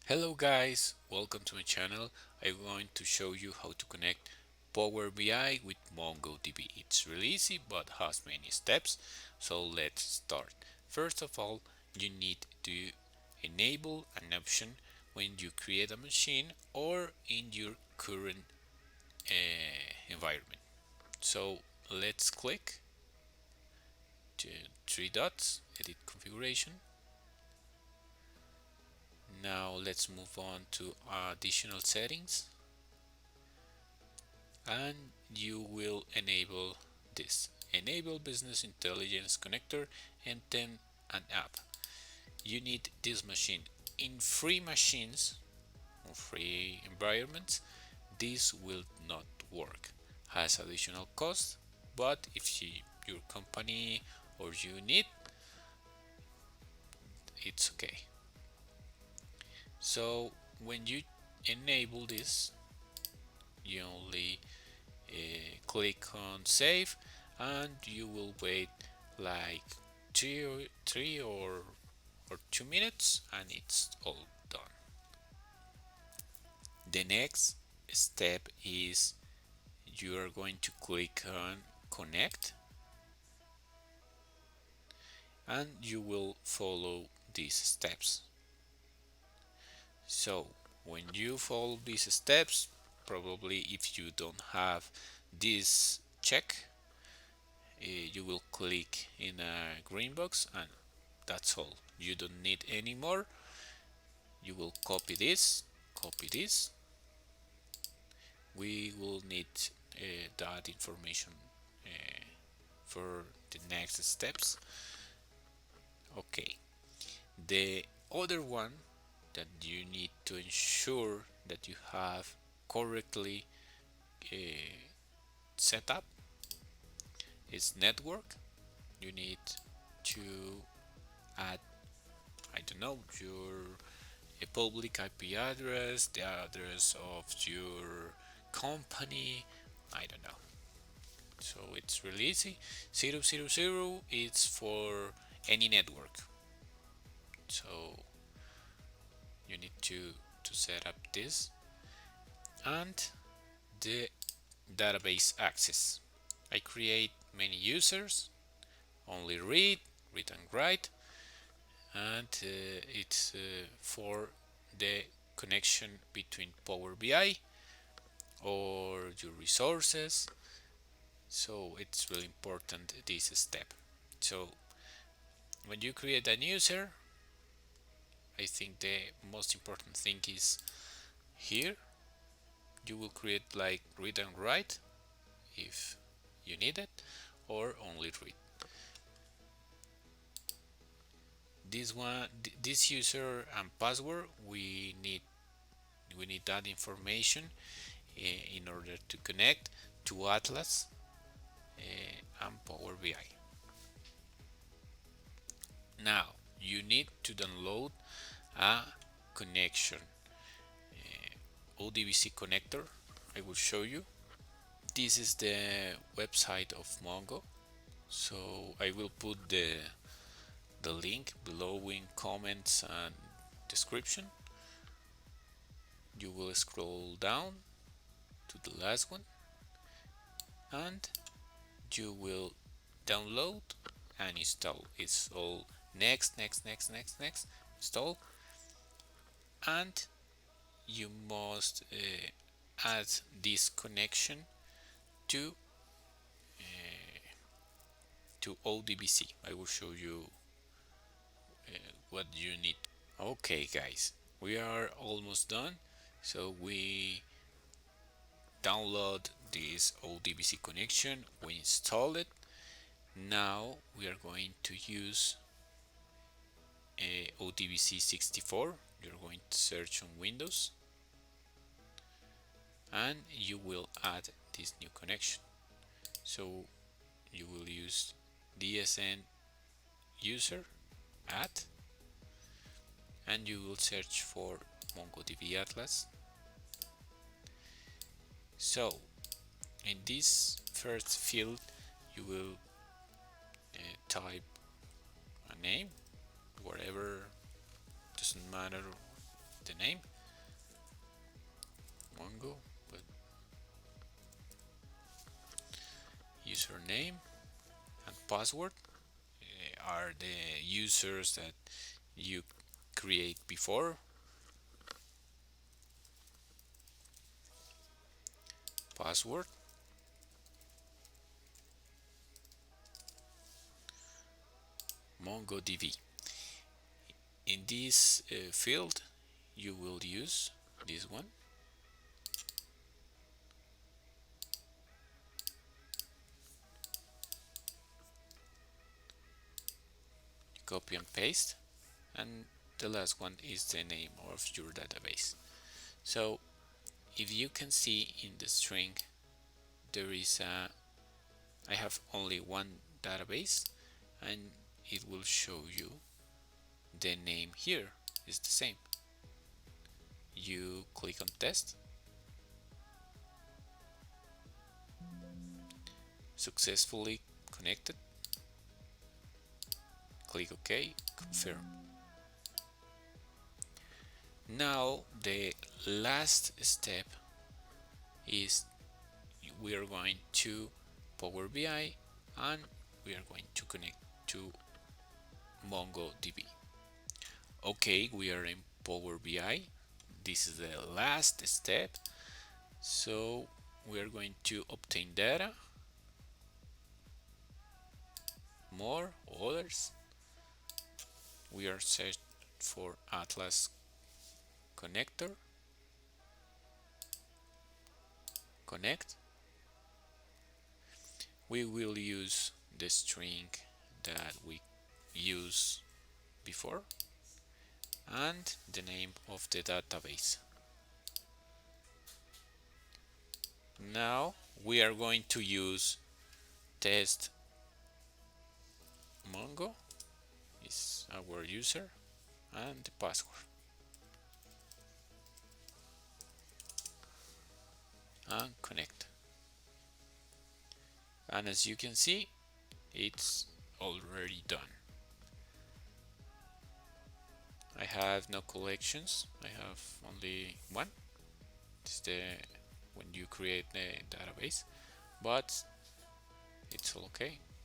Hello guys, welcome to my channel. I'm going to show you how to connect Power BI with MongoDB. It's really easy but has many steps, so let's start. First of all, you need to enable an option when you create a machine or in your current environment. So let's click to three dots, edit configuration. Now let's move on to additional settings and you will enable this. Enable business intelligence connector and then an app. You need this machine. In free machines or free environments, this will not work. Has additional cost, but if your company or you need, it's okay. So when you enable this, you only click on save and you will wait like three or 2 minutes and it's all done. The next step is you are going to click on connect and you will follow these steps. So when you follow these steps, probably if you don't have this check, you will click in a green box and that's all. You don't need any more. You will copy this. We will need that information uh, for the next steps. Okay, the other one that you need to ensure that you have correctly uh, set up is network. You need to add, I don't know, your a public IP address, the address of your company, I don't know. So it's really easy. 000 it's for any network. So you need to set up this and the database access. I create many users, only read and write, and it's for the connection between Power BI or your resources. So it's really important this step. So when you create a user, I think the most important thing is here you will create like read and write if you need it, or only read. This user and password, we need that information in order to connect to Atlas and Power BI. Now you need to download a connection, ODBC connector. I will show you. This is the website of Mongo. So I will put the link below in comments and description. You will scroll down to the last one and you will download and install. It's all next, install, and you must add this connection to ODBC. I will show you what you need. Okay, guys, we are almost done. So we download this ODBC connection, we install it. Now we are going to use ODBC 64. You're going to search on Windows and you will add this new connection. So you will use DSN user add and you will search for MongoDB Atlas. So in this first field you will type a name, whatever, doesn't matter, the name Mongo, but username and password are the users that you create before. Password, mongodb. In this field you will use this one, copy and paste, and the last one is the name of your database. So if you can see in the string, there is a I have only one database, and it will show you the name here is the same. You click on test, successfully connected, click OK, confirm. Now the last step is we are going to Power BI and we are going to connect to MongoDB. Okay, we are in Power BI. This is the last step. So we are going to obtain data, more, others. We are searching for Atlas connector, connect. We will use the string that we used before and the name of the database. Now we are going to use test Mongo is our user and the password, and connect. And as you can see, it's already done. I have no collections, I have only one. It's the when you create the database, but it's all okay.